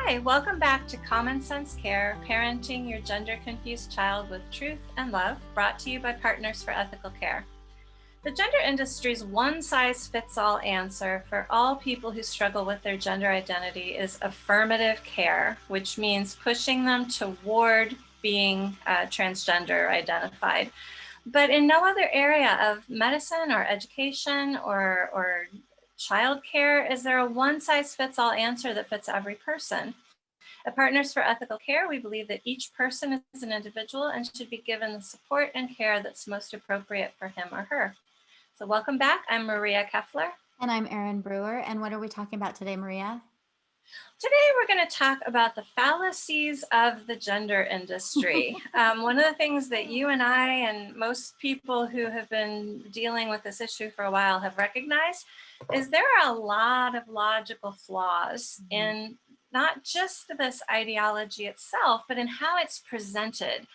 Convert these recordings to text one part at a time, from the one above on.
Hi, welcome back to Common Sense Care, Parenting Your Gender-Confused Child with Truth and Love, brought to you by Partners for Ethical Care. The gender industry's one-size-fits-all answer for all people who struggle with their gender identity is affirmative care, which means pushing them toward being transgender identified. But in no other area of medicine or education or childcare is there a one-size-fits-all answer that fits every person. At Partners for Ethical Care, we believe that each person is an individual and should be given the support and care that's most appropriate for him or her. So welcome back. I'm Maria Keffler. And I'm Erin Brewer. And what are we talking about today, Maria? Today, we're going to talk about the fallacies of the gender industry. One of the things that you and I and most people who have been dealing with this issue for a while have recognized is there are a lot of logical flaws in not just this ideology itself, but in how it's presented.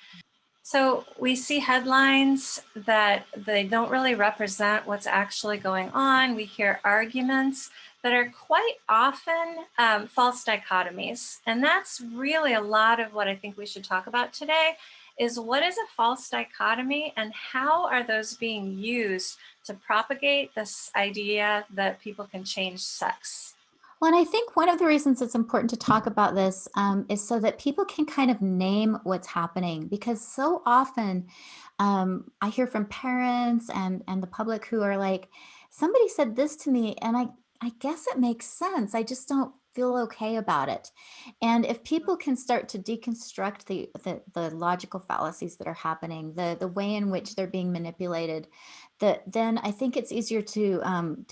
So we see headlines that they don't really represent what's actually going on. We hear arguments that are quite often false dichotomies. And that's really a lot of what I think we should talk about today is what is a false dichotomy and how are those being used to propagate this idea that people can change sex? Well, and I think one of the reasons it's important to talk about this is so that people can kind of name what's happening, because so often I hear from parents and the public who are like, somebody said this to me, and I guess it makes sense. I just don't feel okay about it. And if people can start to deconstruct the logical fallacies that are happening, the way in which they're being manipulated, then I think it's easier to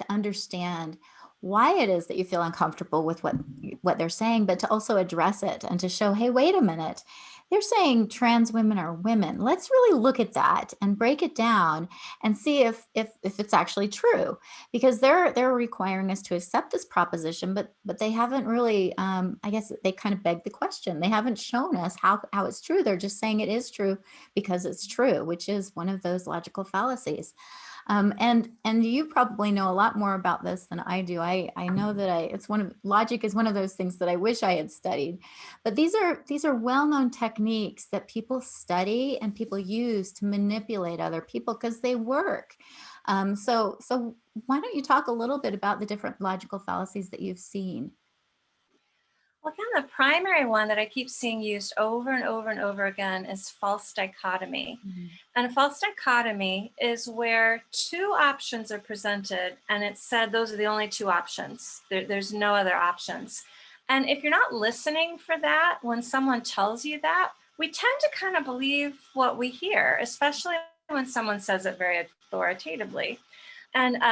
understand why it is that you feel uncomfortable with what they're saying, but to also address it and to show, hey, wait a minute, they're saying trans women are women. Let's really look at that and break it down and see if it's actually true, because they're requiring us to accept this proposition, but they haven't really, I guess they kind of beg the question. They haven't shown us how it's true. They're just saying it is true because it's true, which is one of those logical fallacies. And you probably know a lot more about this than I do. I know that logic is one of those things that I wish I had studied, but these are well-known techniques that people study and people use to manipulate other people because they work. So why don't you talk a little bit about the different logical fallacies that you've seen? Well, again, the primary one that I keep seeing used over and over and over again is false dichotomy. And a false dichotomy is where two options are presented and it's said those are the only two options. There's no other options. And if you're not listening for that, when someone tells you that, we tend to kind of believe what we hear, especially when someone says it very authoritatively. And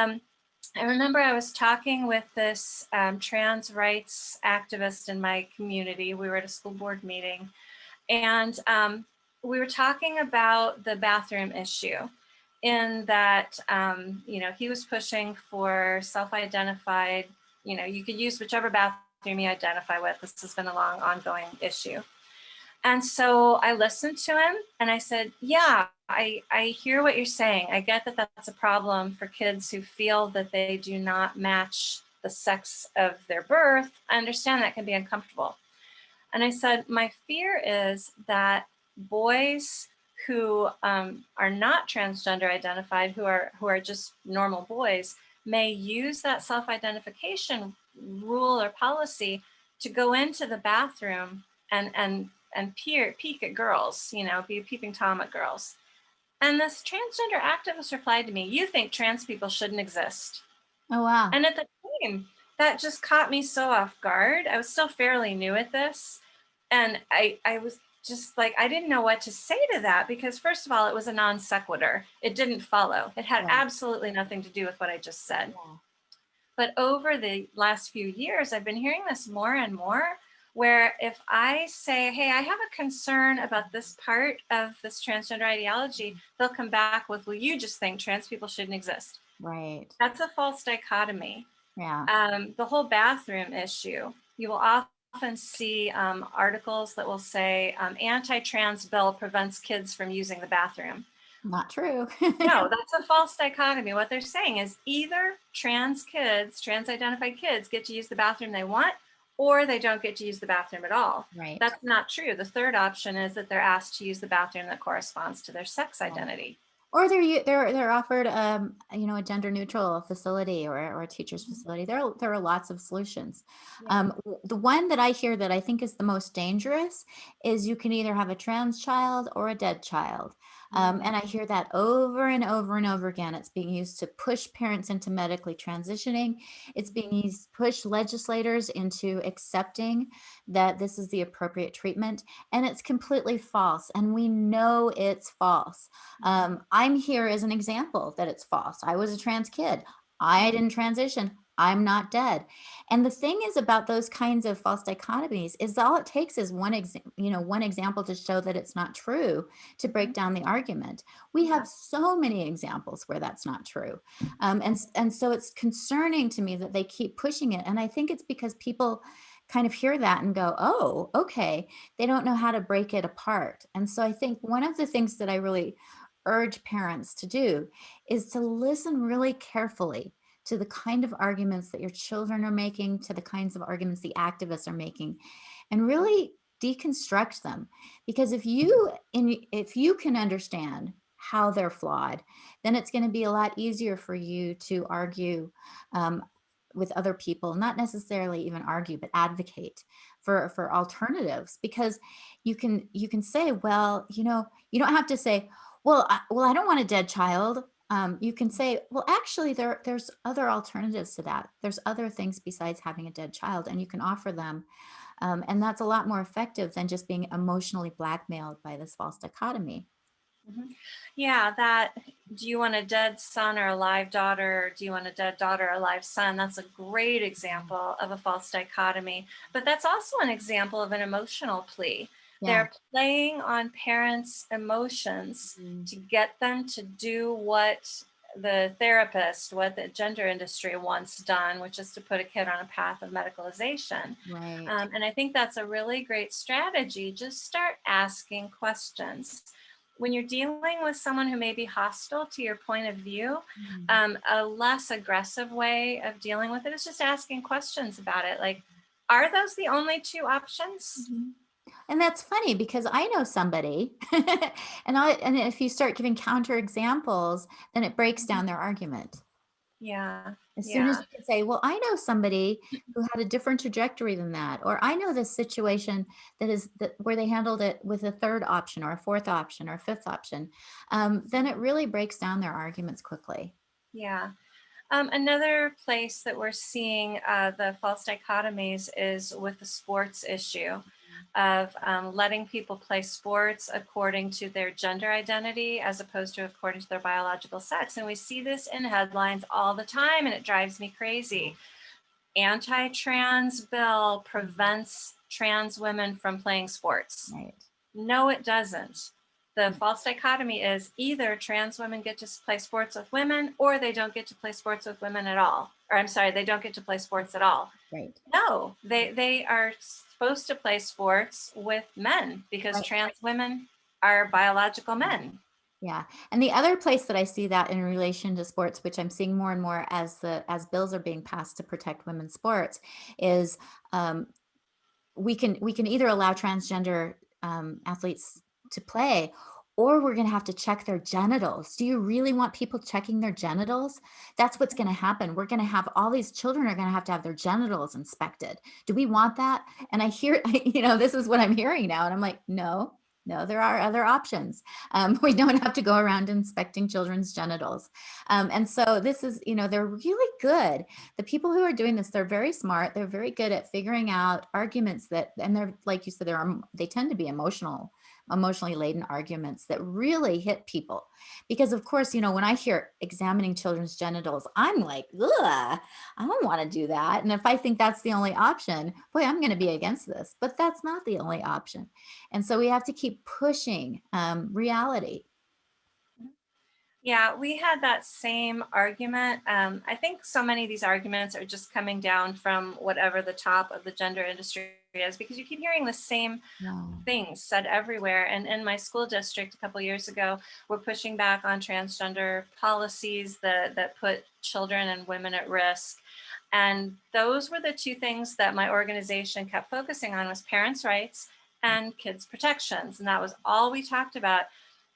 I remember I was talking with this trans rights activist in my community. We were at a school board meeting, and we were talking about the bathroom issue in that, he was pushing for self-identified, you could use whichever bathroom you identify with. This has been a long ongoing issue. And so I listened to him and I said, yeah, I hear what you're saying. I get that that's a problem for kids who feel that they do not match the sex of their birth. I understand that can be uncomfortable. And I said, my fear is that boys who are not transgender identified, who are just normal boys, may use that self-identification rule or policy to go into the bathroom and peek at girls, be a peeping Tom at girls. And this transgender activist replied to me, you think trans people shouldn't exist. Oh, wow. And at the time, that just caught me so off guard. I was still fairly new at this. And I was just like, I didn't know what to say to that because first of all, it was a non sequitur. It didn't follow. It had absolutely nothing to do with what I just said. Yeah. But over the last few years, I've been hearing this more and more, where if I say, hey, I have a concern about this part of this transgender ideology, they'll come back with, well, you just think trans people shouldn't exist. Right. That's a false dichotomy. Yeah. The whole bathroom issue, you will often see articles that will say anti-trans bill prevents kids from using the bathroom. Not true. No, that's a false dichotomy. What they're saying is either trans kids, trans identified kids get to use the bathroom they want, or they don't get to use the bathroom at all. Right. That's not true. The third option is that they're asked to use the bathroom that corresponds to their sex identity. Or they're offered, a gender neutral facility or a teacher's Mhm. facility. There are lots of solutions. Yeah. The one that I hear that I think is the most dangerous is you can either have a trans child or a dead child. Mm. And I hear that over and over and over again. It's being used to push parents into medically transitioning. It's being used to push legislators into accepting that this is the appropriate treatment. And it's completely false. And we know it's false. I'm here as an example that it's false. I was a trans kid. I didn't transition. I'm not dead. And the thing is about those kinds of false dichotomies is all it takes is one example to show that it's not true to break Mhm. down the argument. We Yeah. have so many examples where that's not true. And so it's concerning to me that they keep pushing it. And I think it's because people kind of hear that and go, oh, okay. They don't know how to break it apart. And so I think one of the things that I really urge parents to do is to listen really carefully to the kind of arguments that your children are making, to the kinds of arguments the activists are making, and really deconstruct them. Because if you can understand how they're flawed, then it's going to be a lot easier for you to argue um, with other people, not necessarily even argue, but advocate for alternatives. Because you can say, well, you don't have to say, well, I don't want a dead child. You can say, well, actually, there's other alternatives to that. There's other things besides having a dead child, and you can offer them. And that's a lot more effective than just being emotionally blackmailed by this false dichotomy. Mhm. Yeah, that do you want a dead son or a live daughter? Or do you want a dead daughter or a live son? That's a great example of a false dichotomy. But that's also an example of an emotional plea. Yeah. They're playing on parents' emotions Mhm. to get them to do what the therapist, what the gender industry wants done, which is to put a kid on a path of medicalization. Right. And I think that's a really great strategy. Just start asking questions when you're dealing with someone who may be hostile to your point of view. Mhm. A less aggressive way of dealing with it is just asking questions about it. Like, are those the only two options? Mhm. And that's funny because I know somebody, and if you start giving counter examples, then it breaks Mhm. down their argument. Yeah, As soon as yeah. you can say, well, I know somebody who had a different trajectory than that, or I know this situation where they handled it with a third option or a fourth option or a fifth option, then it really breaks down their arguments quickly. Yeah. Another place that we're seeing the false dichotomies is with the sports issue of letting people play sports according to their gender identity as opposed to according to their biological sex. And we see this in headlines all the time, and it drives me crazy. Anti-trans bill prevents trans women from playing sports. Right. No, it doesn't. The Mm. false dichotomy is either trans women get to play sports with women or they don't get to play sports with women at all. Or I'm sorry, they don't get to play sports at all. Right. No, they are supposed to play sports with men because Right. trans women are biological men. Yeah. And the other place that I see that in relation to sports, which I'm seeing more and more as bills are being passed to protect women's sports, is um, we can either allow transgender athletes to play, or we're going to have to check their genitals. Do you really want people checking their genitals? That's what's going to happen. We're going to have all these children are going to have their genitals inspected. Do we want that? And I hear, this is what I'm hearing now, and I'm like, no. No, there are other options. We don't have to go around inspecting children's genitals. And so this is, they're really good. The people who are doing this, they're very smart. They're very good at figuring out arguments and they're, like you said, they tend to be emotionally laden arguments that really hit people. Because of course, when I hear examining children's genitals, I'm like, ugh, I don't want to do that. And if I think that's the only option, boy, I'm going to be against this. But that's not the only option. And so we have to keep pushing reality. Yeah, we had that same argument. I think so many of these arguments are just coming down from whatever the top of the gender industry is, because you keep hearing the same Yeah. things said everywhere. And in my school district a couple years ago, we're pushing back on transgender policies that put children and women at risk. And those were the two things that my organization kept focusing on, was parents' rights and kids' protections. And that was all we talked about.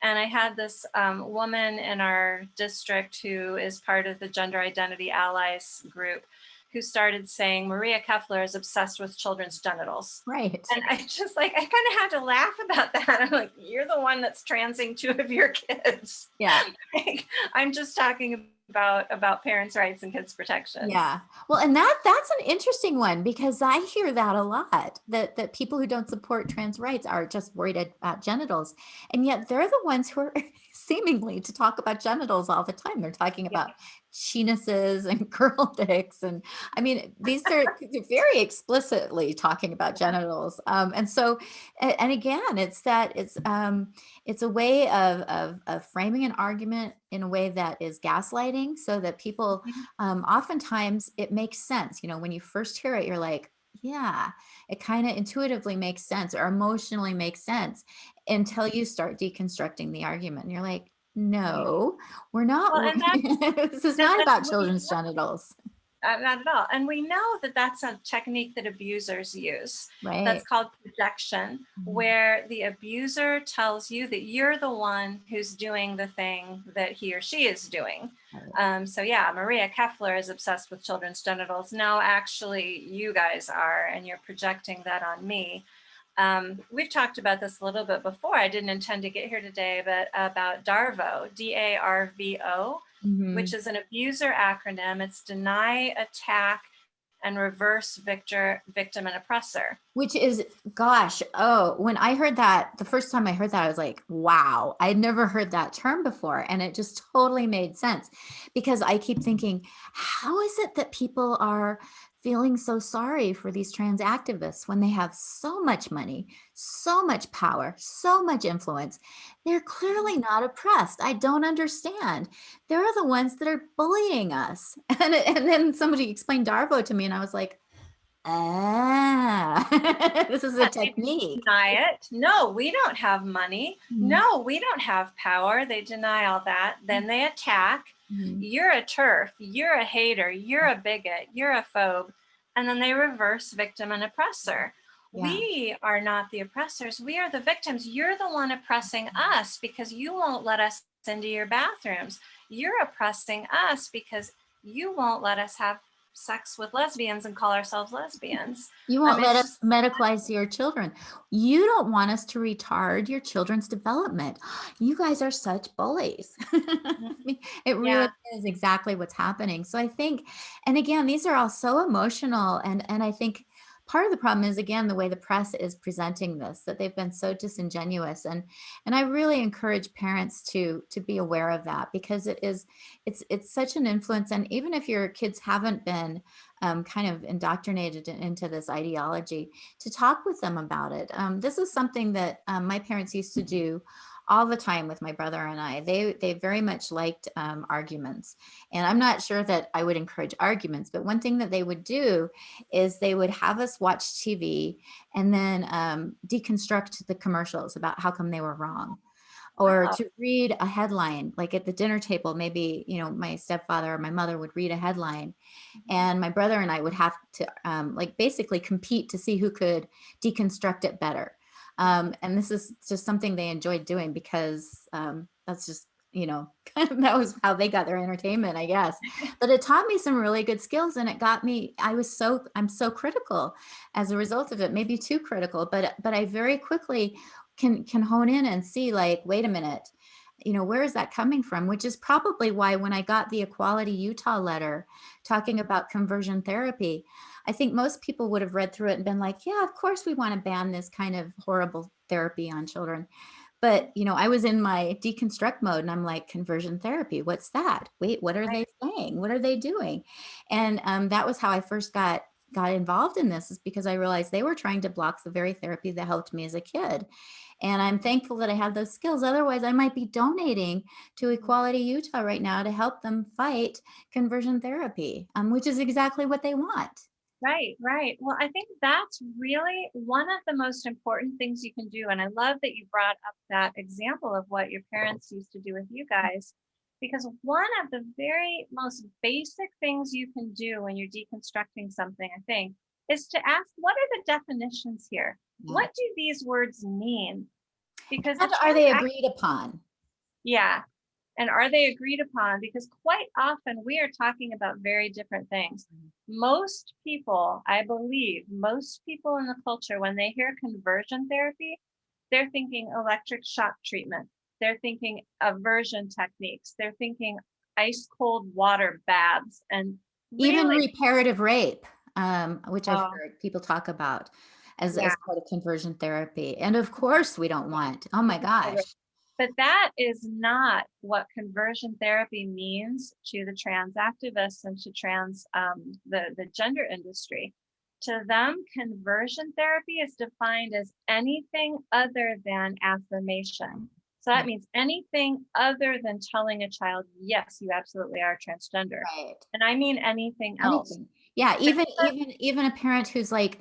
And I had this woman in our district who is part of the Gender Identity Allies group, who started saying Maria Keffler is obsessed with children's genitals. Right. And I just like, I kind of had to laugh about that. I'm like, you're the one that's transing two of your kids. Yeah. Like, I'm just talking about parents' rights and kids' protections. Yeah. Well, and that's an interesting one because I hear that a lot, that people who don't support trans rights are just worried about genitals. And yet they're the ones who are seemingly to talk about genitals all the time. They're talking Yeah. about penises and girl dicks. And I mean, they're very explicitly talking about genitals. And so, and again, it's a way of framing an argument in a way that is gaslighting, so that people, Mhm. oftentimes it makes sense. When you first hear it, you're like, yeah, it kind of intuitively makes sense or emotionally makes sense until you start deconstructing the argument. And you're like, no, we're not. Well, and that's This is that, not that about we children's genitals. not at all. And we know that that's a technique that abusers use. That's Right. called projection, Mhm. where the abuser tells you that you're the one who's doing the thing that he or she is doing. Right. So, yeah, Maria Keffler is obsessed with children's genitals. No, actually, you guys are, and you're projecting that on me. We've talked about this a little bit before. I didn't intend to get here today, but about DARVO, DARVO, which Mhm. is an abuser acronym. It's deny, attack, and reverse victim, and oppressor. Which is, gosh, oh, when I heard that, the first time I heard that, I was like, wow, I'd never heard that term before. And it just totally made sense because I keep thinking, how is it that people are feeling so sorry for these trans activists when they have so much money, so much power, so much influence? They're clearly not oppressed. I don't understand. They're the ones that are bullying us. And then somebody explained Darvo to me, and I was like, this is a Yeah, they technique. deny it. No, we don't have money. Mhm, No, we don't have power. They deny all that. Then they attack. mhm. You're a turf. You're a hater. You're a bigot. You're a phobe. And then they reverse victim and oppressor. Yeah. We are not the oppressors. We are the victims. You're the one oppressing us because you won't let us into your bathrooms. You're oppressing us because you won't let us have sex with lesbians and call ourselves lesbians. You won't let It's us just medicalize your children. You don't want us to retard your children's development. You guys are such bullies. I mean, it really yeah. is exactly what's happening. So I think, and again, these are all so emotional. And I think part of the problem is, again, the way the press is presenting this, that they've been so disingenuous. And I really encourage parents to be aware of that, because it's such an influence. And even if your kids haven't been kind of indoctrinated into this ideology, to talk with them about it. This is something that my parents used to do all the time with my brother and I. They very much liked arguments, and I'm not sure that I would encourage arguments, but one thing that they would do is they would have us watch TV and then deconstruct the commercials about how come they were wrong, or Wow. to read a headline. Like at the dinner table, maybe my stepfather or my mother would read a headline, Mhm. and my brother and I would have to like basically compete to see who could deconstruct it better. And this is just something they enjoyed doing because that's just, that was how they got their entertainment, I guess. But it taught me some really good skills, and it got me, I'm so critical as a result of it, maybe too critical, but I very quickly can hone in and see, like, wait a minute, where is that coming from? Which is probably why when I got the Equality Utah letter talking about conversion therapy, I think most people would have read through it and been like, yeah, of course we want to ban this kind of horrible therapy on children. But, I was in my deconstruct mode, and I'm like, conversion therapy, what's that? Wait, what are Right. they saying? What are they doing? And that was how I first got involved in this, is because I realized they were trying to block the very therapy that helped me as a kid. And I'm thankful that I have those skills. Otherwise, I might be donating to Equality Utah right now to help them fight conversion therapy, which is exactly what they want. Right, right. Well, I think that's really one of the most important things you can do. And I love that you brought up that example of what your parents used to do with you guys, because one of the very most basic things you can do when you're deconstructing something, I think, is to ask, what are the definitions here? Yeah. What do these words mean? Because the And are they trans, agreed upon? yeah, and are they agreed upon? Because quite often we are talking about very different things. Most people, I believe, most people in the culture, when they hear conversion therapy, they're thinking electric shock treatment. They're thinking aversion techniques. They're thinking ice cold water baths. And Even really, reparative rape, which I've oh, heard people talk about yeah. as part of conversion therapy. And of course, we don't want, oh my gosh. But that is not what conversion therapy means to the trans activists and to the gender industry. To them, conversion therapy is defined as anything other than affirmation. So Yeah, that means anything other than telling a child, yes, you absolutely are transgender. right. And I mean anything else. Anything. Yeah, Except even a parent who's like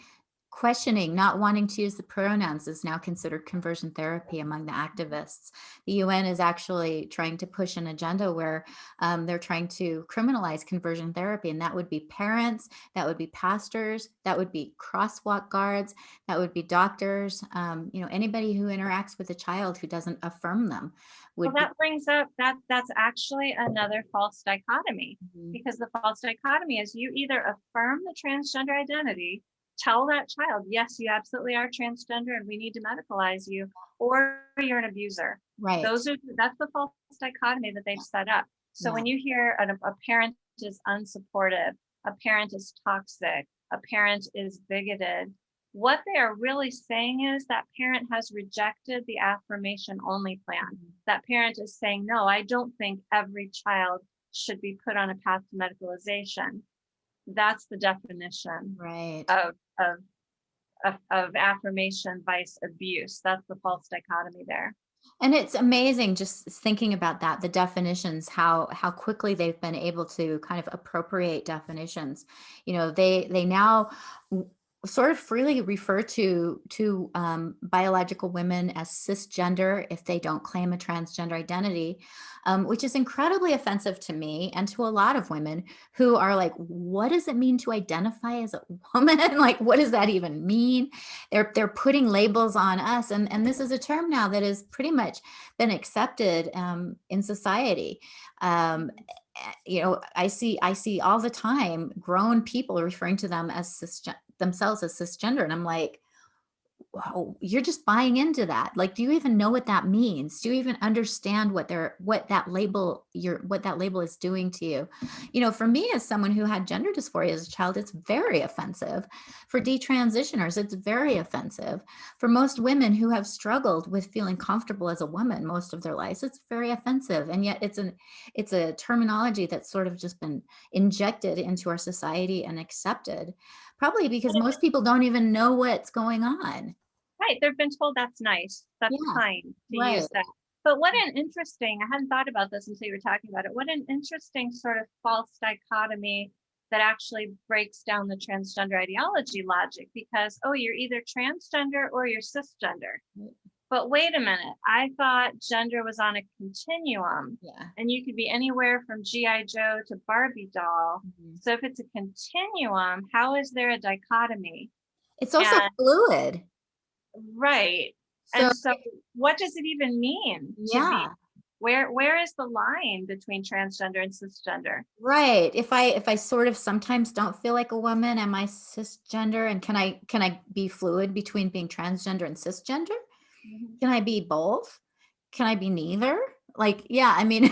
questioning, not wanting to use the pronouns is now considered conversion therapy among the activists. The UN is actually trying to push an agenda where they're trying to criminalize conversion therapy, and that would be parents, that would be pastors, that would be crosswalk guards, that would be doctors. Anybody who interacts with a child who doesn't affirm them Well, would be. that brings up that's actually another false dichotomy, Mhm. because the false dichotomy is you either affirm the transgender identity, tell that child, yes, you absolutely are transgender and we need to medicalize you, or you're an abuser. Right. That's the false dichotomy that they've set up. So Yeah. when you hear a parent is unsupportive, a parent is toxic, a parent is bigoted, what they are really saying is that parent has rejected the affirmation only plan. That parent is saying, no, I don't think every child should be put on a path to medicalization. That's the definition Right. of, of, of affirmation vice abuse. That's the false dichotomy there. And it's amazing just thinking about that, the definitions, how quickly they've been able to kind of appropriate definitions. They now sort of freely refer to biological women as cisgender if they don't claim a transgender identity, which is incredibly offensive to me and to a lot of women who are like, what does it mean to identify as a woman? Like, what does that even mean? They're putting labels on us, and this is a term now that has pretty much been accepted in society. I see all the time grown people referring to themselves as cisgender, and I'm like, wow, you're just buying into that. Like, do you even know what that means? Do you even understand what that label is doing to you? For me, as someone who had gender dysphoria as a child, it's very offensive. For detransitioners, it's very offensive. For most women who have struggled with feeling comfortable as a woman most of their lives, it's very offensive. And yet it's a terminology that's sort of just been injected into our society and accepted, probably because most people don't even know what's going on. Right. They've been told that's nice. That's Yeah, kind to right. use that. But what an interesting, I hadn't thought about this until you were talking about it. What an interesting sort of false dichotomy that actually breaks down the transgender ideology logic, because, oh, you're either transgender or you're cisgender. But wait a minute, I thought gender was on a continuum Yeah. and you could be anywhere from G.I. Joe to Barbie doll. Mhm. So if it's a continuum, how is there a dichotomy? It's also And fluid. right. So And so what does it even mean to be, yeah, where is the line between transgender and cisgender? right. If I sort of sometimes don't feel like a woman, am I cisgender? And can I be fluid between being transgender and cisgender? Mhm. Can I be both? Can I be neither? Like, yeah, I mean,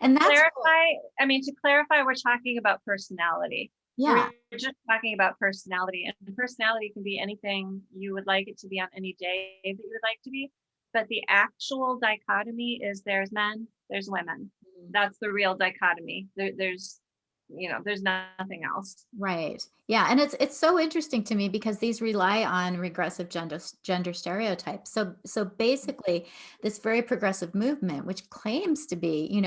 and that's what, To clarify, we're talking about personality. yeah. We're just talking about personality, and personality can be anything you would like it to be on any day that you would like to be. But the actual dichotomy is there's men, there's women. Mhm. That's the real dichotomy. There's there's nothing else. Right. Yeah. And it's so interesting to me because these rely on regressive gender stereotypes. So basically this very progressive movement, which claims to be,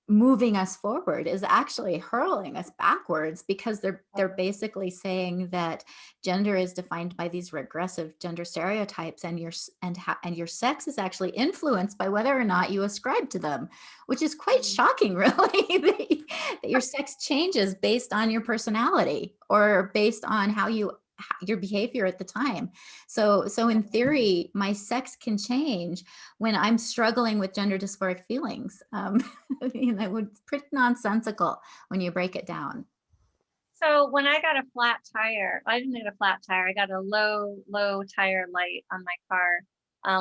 moving us forward, is actually hurling us backwards, because they're basically saying that gender is defined by these regressive gender stereotypes, and and your sex is actually influenced by whether or not you ascribe to them, which is quite shocking, really, that your sex changes based on your personality or based on your behavior at the time. So in theory, my sex can change when I'm struggling with gender dysphoric feelings. It's pretty nonsensical when you break it down. So when I got a flat tire, I didn't get a flat tire. I got a low tire light on my car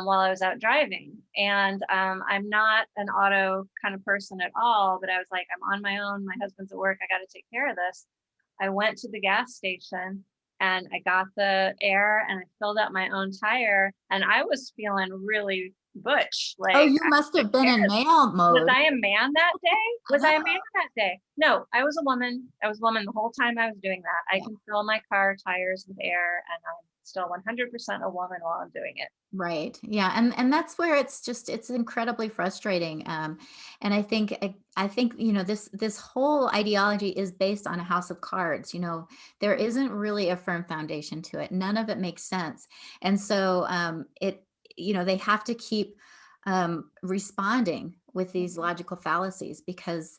while I was out driving. And I'm not an auto kind of person at all, but I was like, I'm on my own. My husband's at work. I got to take care of this. I went to the gas station and I got the air and I filled up my own tire, and I was feeling really butch. Oh, Like, you must have been in male was mode. I a man that day? Was I a man that day? No, I was a woman. I was a woman the whole time I was doing that. I Yeah. can fill my car tires with air, and I'm still 100% a woman while I'm doing it. Right. Yeah. And that's where it's incredibly frustrating. And I think, this whole ideology is based on a house of cards. There isn't really a firm foundation to it. None of it makes sense. And so they have to keep responding with these logical fallacies, because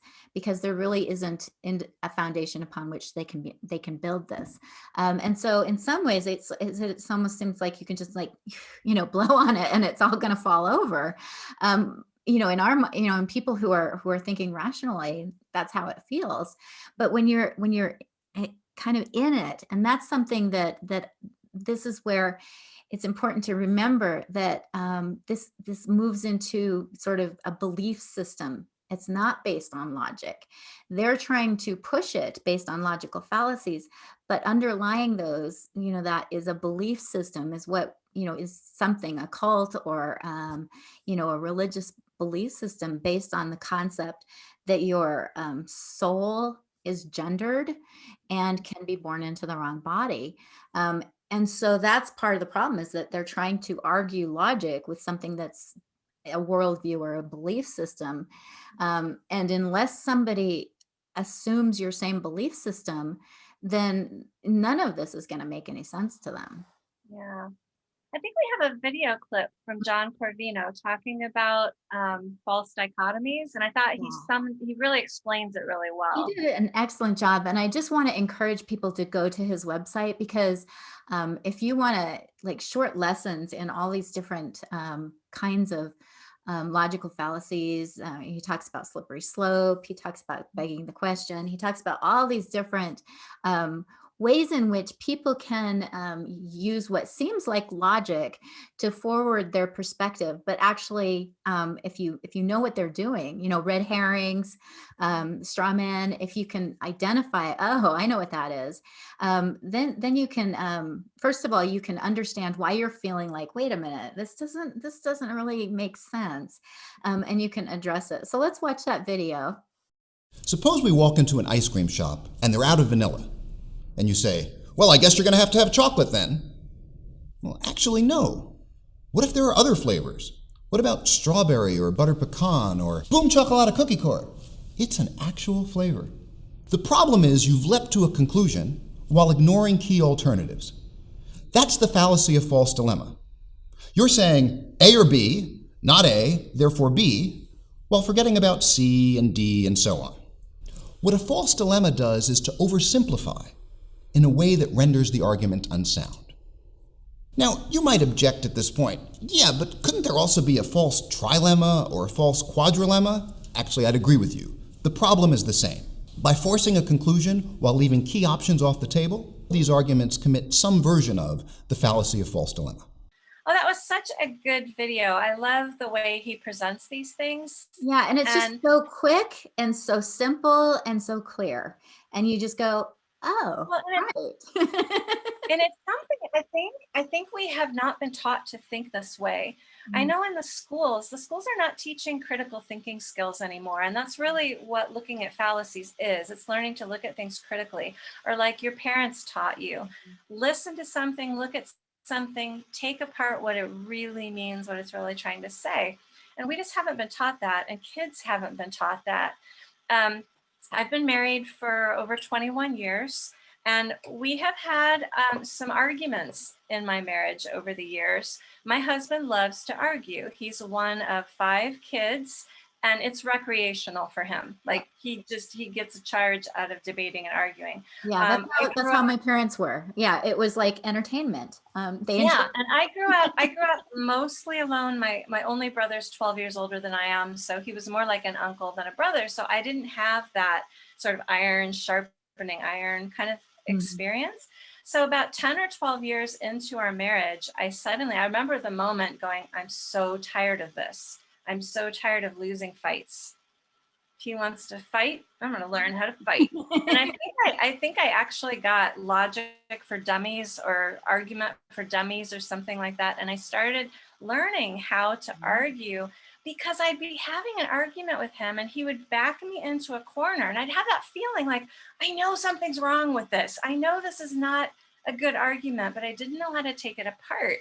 there really isn't a foundation upon which they can build this. And so in some ways it's almost seems like you can just like blow on it and it's all going to fall over. In people who are thinking rationally, that's how it feels. But when you're kind of in it, and that's something that this is where it's important to remember that this moves into sort of a belief system. It's not based on logic. They're trying to push it based on logical fallacies, but underlying those, that is a belief system, is what is something, a cult, or a religious belief system based on the concept that your soul is gendered and can be born into the wrong body. And so that's part of the problem, is that they're trying to argue logic with something that's a worldview or a belief system. And unless somebody assumes your same belief system, then none of this is going to make any sense to them. Yeah. I think we have a video clip from John Corvino talking about false dichotomies, and I thought he really explains it really well. He did an excellent job, and I just want to encourage people to go to his website, because if you want to like short lessons in all these different kinds of logical fallacies, he talks about slippery slope, he talks about begging the question, he talks about all these different ways in which people can use what seems like logic to forward their perspective, but actually, if you know what they're doing, red herrings, straw man, if you can identify, oh, I know what that is, then you can, first of all, you can understand why you're feeling like, wait a minute, this doesn't really make sense, and you can address it. So let's watch that video. Suppose we walk into an ice cream shop and they're out of vanilla. And you say, well, I guess you're going to have chocolate then. Well, actually, no. What if there are other flavors? What about strawberry or butter pecan or boom chocolate cookie core? It's an actual flavor. The problem is you've leapt to a conclusion while ignoring key alternatives. That's the fallacy of false dilemma. You're saying A or B, not A, therefore B, while forgetting about C and D and so on. What a false dilemma does is to oversimplify in a way that renders the argument unsound. Now, you might object at this point, yeah, but couldn't there also be a false trilemma or a false quadrilemma? Actually, I'd agree with you. The problem is the same. By forcing a conclusion while leaving key options off the table, these arguments commit some version of the fallacy of false dilemma. Oh, that was such a good video. I love the way he presents these things. Yeah, and it's just so quick and so simple and so clear. And you just go, Oh, Well, right. and it's something I think we have not been taught to think this way. I Mm, know in the schools are not teaching critical thinking skills anymore. And that's really what looking at fallacies is. It's learning to look at things critically, or like your parents taught you. Listen to something, look at something, take apart what it really means, what it's really trying to say. And we just haven't been taught that, and kids haven't been taught that. Um, I've been married for over 21 years, and we have had some arguments in my marriage over the years. My husband loves to argue. He's one of 5 kids, and it's recreational for him. yeah. Like he gets a charge out of debating and arguing. Yeah, I that's grew how up my parents were. Yeah, it was like entertainment. They Yeah, enjoyed. and I grew up mostly alone. My only brother's 12 years older than I am, so he was more like an uncle than a brother. So I didn't have that sort of iron sharpening iron kind of Mhm. experience. So about 10 or 12 years into our marriage, I remember the moment going, I'm so tired of this. I'm so tired of losing fights. If he wants to fight, I'm going to learn how to fight. And I think I actually got Logic for Dummies or Argument for Dummies or something like that. And I started learning how to argue because I'd be having an argument with him and he would back me into a corner, and I'd have that feeling like, I know something's wrong with this. I know this is not a good argument, but I didn't know how to take it apart.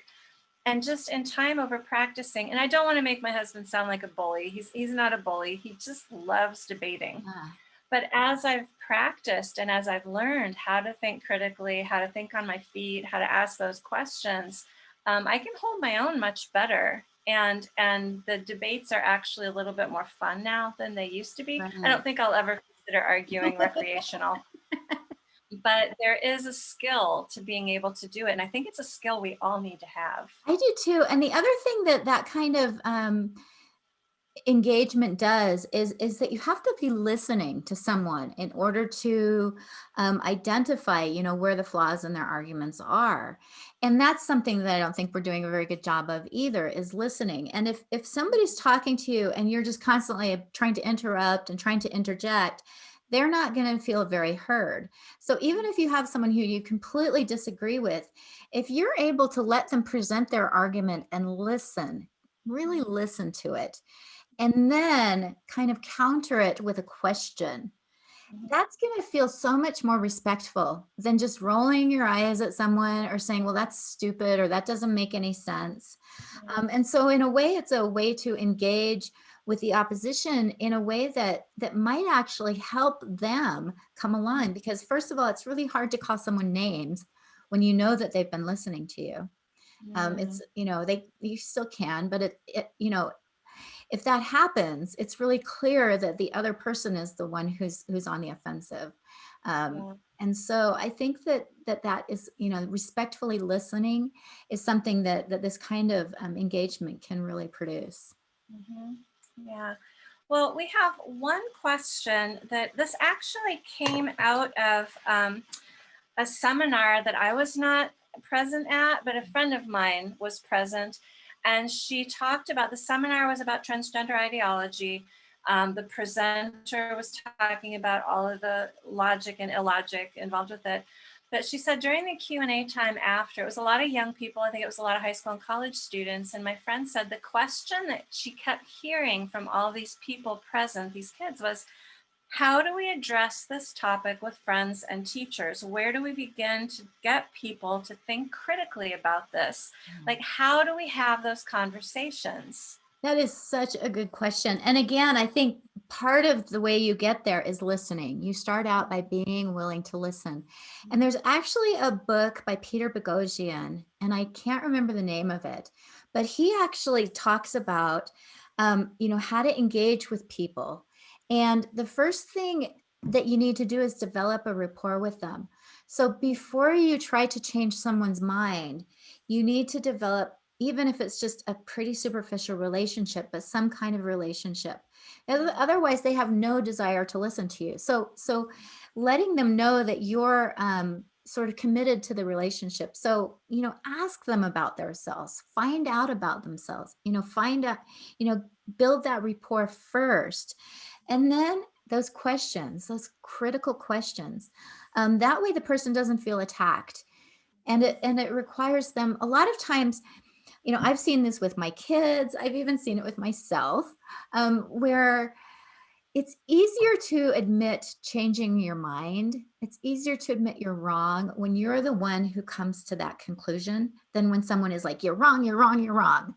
And just in time over practicing, and I don't want to make my husband sound like a bully. He's not a bully. He just loves debating. Ah, But as I've practiced and as I've learned how to think critically, how to think on my feet, how to ask those questions, I can hold my own much better. And the debates are actually a little bit more fun now than they used to be. I right. don't think I'll ever consider arguing recreational, but there is a skill to being able to do it. And I think it's a skill we all need to have. I do too. And the other thing that that kind of engagement does is that you have to be listening to someone in order to identify, you know, where the flaws in their arguments are. And that's something that I don't think we're doing a very good job of either, is listening. And if somebody's talking to you and you're just constantly trying to interrupt and trying to interject, they're not going to feel very heard. So even if you have someone who you completely disagree with, if you're able to let them present their argument and listen, really listen to it, and then kind of counter it with a question, that's going to feel so much more respectful than just rolling your eyes at someone or saying, well, that's stupid or that doesn't make any sense. And so in a way, it's a way to engage with the opposition in a way that might actually help them come aligned, because first of all, it's really hard to call someone names when you know that they've been listening to you. It's, you know, you still can, but if that happens, it's really clear that the other person is the one who's on the offensive. Um, Yeah. and so I think that is, you know, respectfully listening is something that this kind of engagement can really produce. Mhm. Yeah. Well, we have one question that this actually came out of a seminar that I was not present at, but a friend of mine was present. And she talked about, the seminar was about transgender ideology. The presenter was talking about all of the logic and illogic involved with it. But she said during the Q&A time after, it was a lot of young people. I think it was a lot of high school and college students. And my friend said the question that she kept hearing from all these people present, these kids, was, how do we address this topic with friends and teachers? Where do we begin to get people to think critically about this? Like, how do we have those conversations? That is such a good question. And again, I think part of the way you get there is listening. You start out by being willing to listen. And there's actually a book by Peter Boghossian, and I can't remember the name of it, but he actually talks about, you know, how to engage with people. And the first thing that you need to do is develop a rapport with them. So before you try to change someone's mind, you need to develop, even if it's just a pretty superficial relationship, but some kind of relationship. Otherwise, they have no desire to listen to you. So letting them know that you're sort of committed to the relationship. So, you know, ask them about themselves, find out about themselves, you know, find out, you know, build that rapport first. And then those questions, those critical questions, That way the person doesn't feel attacked. And it requires them a lot of times, I've seen this with my kids. I've even seen it with myself, where it's easier to admit changing your mind. It's easier to admit you're wrong when you're the one who comes to that conclusion than when someone is like, you're wrong, you're wrong, you're wrong.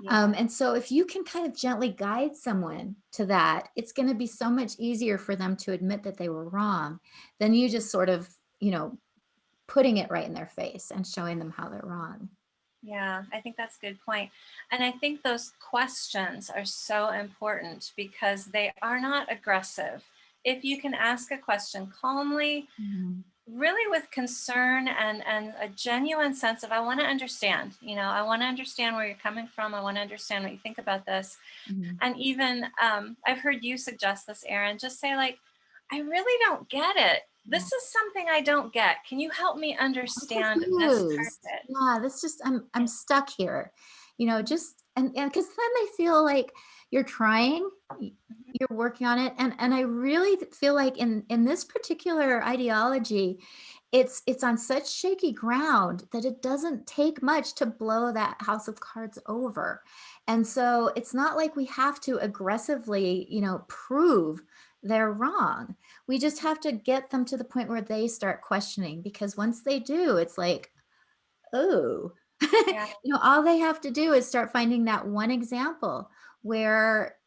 Yeah. And so if you can kind of gently guide someone to that, it's going to be so much easier for them to admit that they were wrong than you just sort of, putting it right in their face and showing them how they're wrong. Yeah, I think that's a good point. And I think those questions are so important because they are not aggressive. If you can ask a question calmly, really with concern and a genuine sense of, I want to understand, I want to understand where you're coming from. I want to understand what you think about this. And even I've heard you suggest this, Erin, just say like, I really don't get it. This is something I don't get. Can you help me understand this part of it? Yeah, this just I'm stuck here. Just and because then they feel like you're trying, you're working on it. And I really feel like in this particular ideology, it's on such shaky ground that it doesn't take much to blow that house of cards over. And so it's not like we have to aggressively, prove they're wrong. We just have to get them to the point where they start questioning, because once they do, it's like, oh, Yeah. all they have to do is start finding that one example where,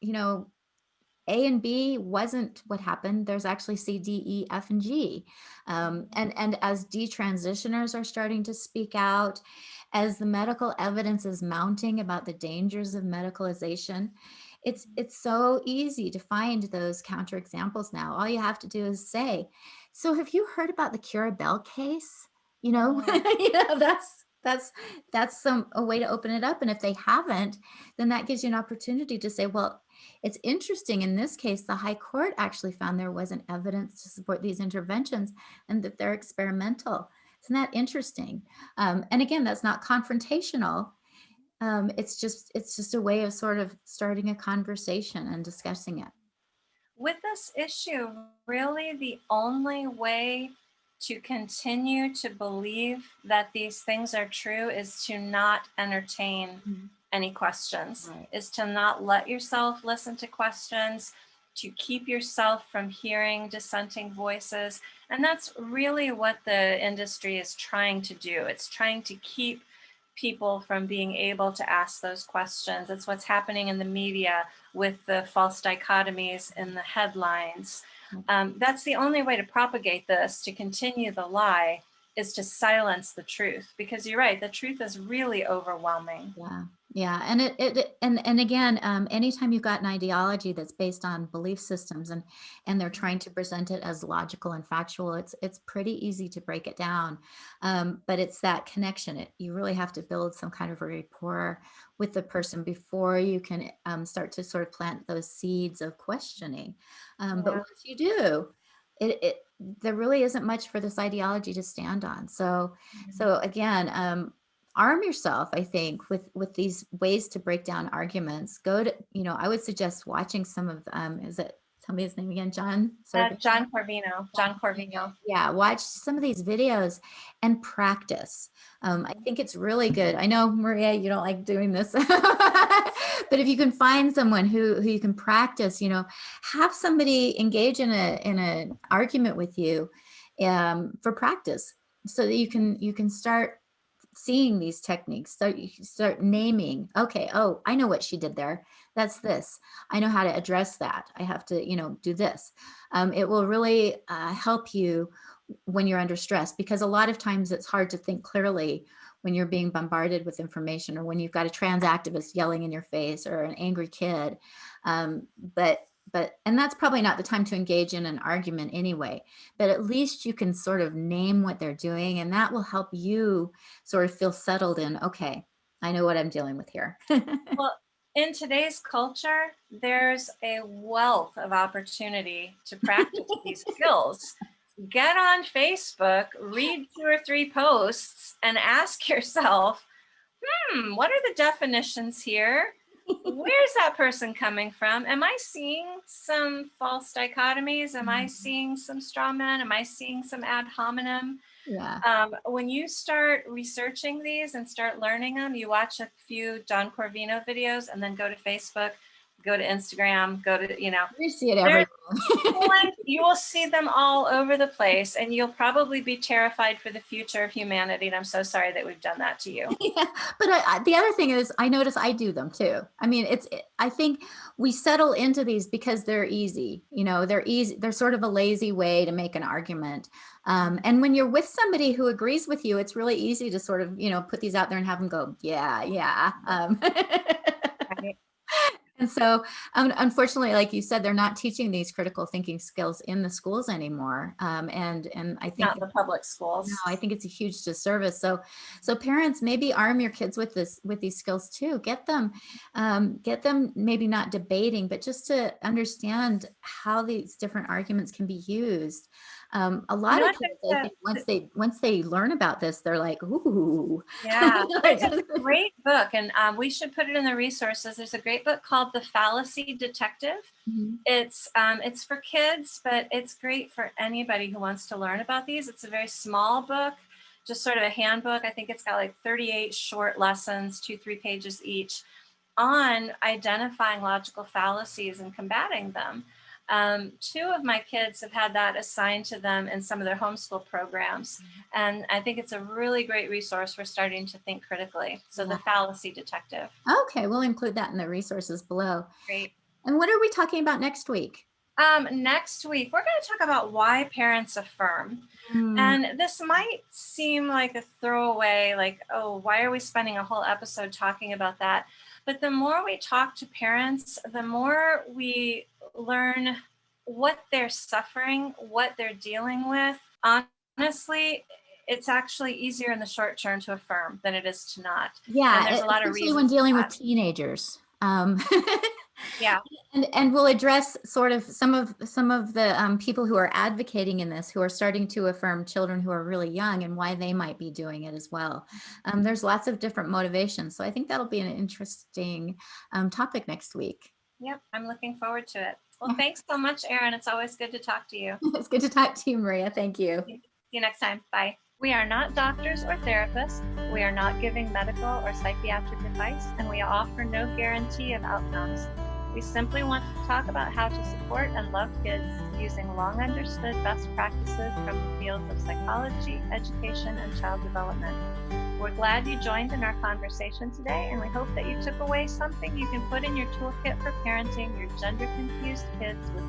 A and B wasn't what happened. There's actually C, D, E, F, and G. And as detransitioners are starting to speak out, as the medical evidence is mounting about the dangers of medicalization, it's so easy to find those counterexamples now. All you have to do is say, so have you heard about the Cura Bell case? That's a way to open it up. And if they haven't, then that gives you an opportunity to say, well, it's interesting. In this case, the High Court actually found there wasn't evidence to support these interventions and that they're experimental. Isn't that interesting? And again, that's not confrontational. It's just a way of sort of starting a conversation and discussing it. With this issue, really the only way to continue to believe that these things are true is to not entertain any questions, is to not let yourself listen to questions, to keep yourself from hearing dissenting voices. And that's really what the industry is trying to do. It's trying to keep people from being able to ask those questions. It's what's happening in the media with the false dichotomies in the headlines. That's the only way to propagate this, to continue the lie, is to silence the truth, because you're right, the truth is really overwhelming. Yeah. And again, anytime you've got an ideology that's based on belief systems and they're trying to present it as logical and factual, it's pretty easy to break it down. But it's that connection. You really have to build some kind of a rapport with the person before you can start to sort of plant those seeds of questioning. But once you do, there really isn't much for this ideology to stand on. So again, arm yourself, I think, with these ways to break down arguments. Go to, I would suggest watching some of, tell me his name again, John? John Corvino. Yeah, watch some of these videos and practice. I think it's really good. I know, Maria, you don't like doing this, but if you can find someone who you can practice, have somebody engage in an argument with you for practice, so that you can start seeing these techniques. So you start naming, okay, oh, I know what she did there. That's this. I know how to address that. I have to, do this. It will really help you when you're under stress, because a lot of times it's hard to think clearly when you're being bombarded with information, or when you've got a trans activist yelling in your face, or an angry kid. And that's probably not the time to engage in an argument anyway, but at least you can sort of name what they're doing, and that will help you sort of feel settled in, okay, I know what I'm dealing with here. Well, in today's culture, there's a wealth of opportunity to practice these skills. Get on Facebook, read 2 or 3 posts, and ask yourself, what are the definitions here? where's that person coming from? Am I seeing some false dichotomies? Am I seeing some straw men? Am I seeing some ad hominem? Yeah. When you start researching these and start learning them, you watch a few John Corvino videos and then go to Facebook, go to Instagram, go to, You see it everywhere. you will see them all over the place, and you'll probably be terrified for the future of humanity. And I'm so sorry that we've done that to you. Yeah, but the other thing is, I notice I do them too. I mean, I think we settle into these because they're easy. They're easy. They're sort of a lazy way to make an argument. And when you're with somebody who agrees with you, it's really easy to sort of, put these out there and have them go, yeah, yeah. Right. And so, unfortunately, like you said, they're not teaching these critical thinking skills in the schools anymore. And I think Not in the public schools. no, I think it's a huge disservice. So parents, maybe arm your kids with these skills too. Get them maybe not debating, but just to understand how these different arguments can be used. A lot of kids, I think, once they learn about this, they're like, ooh. Yeah, it's a great book, and we should put it in the resources. There's a great book called The Fallacy Detective. Mm-hmm. It's for kids, but it's great for anybody who wants to learn about these. It's a very small book, just sort of a handbook. I think it's got like 38 short lessons, 2-3 pages each, on identifying logical fallacies and combating them. 2 of my kids have had that assigned to them in some of their homeschool programs. And I think it's a really great resource for starting to think critically. So The Fallacy Detective. Okay, we'll include that in the resources below. Great. And what are we talking about next week? Next week, we're going to talk about why parents affirm. And this might seem like a throwaway, like, oh, why are we spending a whole episode talking about that? But the more we talk to parents, the more we learn what they're suffering, what they're dealing with. Honestly, it's actually easier in the short term to affirm than it is to not. Yeah, and there's a lot of reasons when dealing with teenagers. Yeah. And we'll address sort of some of the people who are advocating in this, who are starting to affirm children who are really young and why they might be doing it as well. There's lots of different motivations. So I think that'll be an interesting topic next week. Yep, I'm looking forward to it. Well, thanks so much, Erin. It's always good to talk to you. It's good to talk to you, Maria. Thank you. See you next time. Bye. We are not doctors or therapists. We are not giving medical or psychiatric advice, and we offer no guarantee of outcomes. We simply want to talk about how to support and love kids using long understood best practices from the fields of psychology, education, and child development. We're glad you joined in our conversation today, and we hope that you took away something you can put in your toolkit for parenting your gender-confused kids with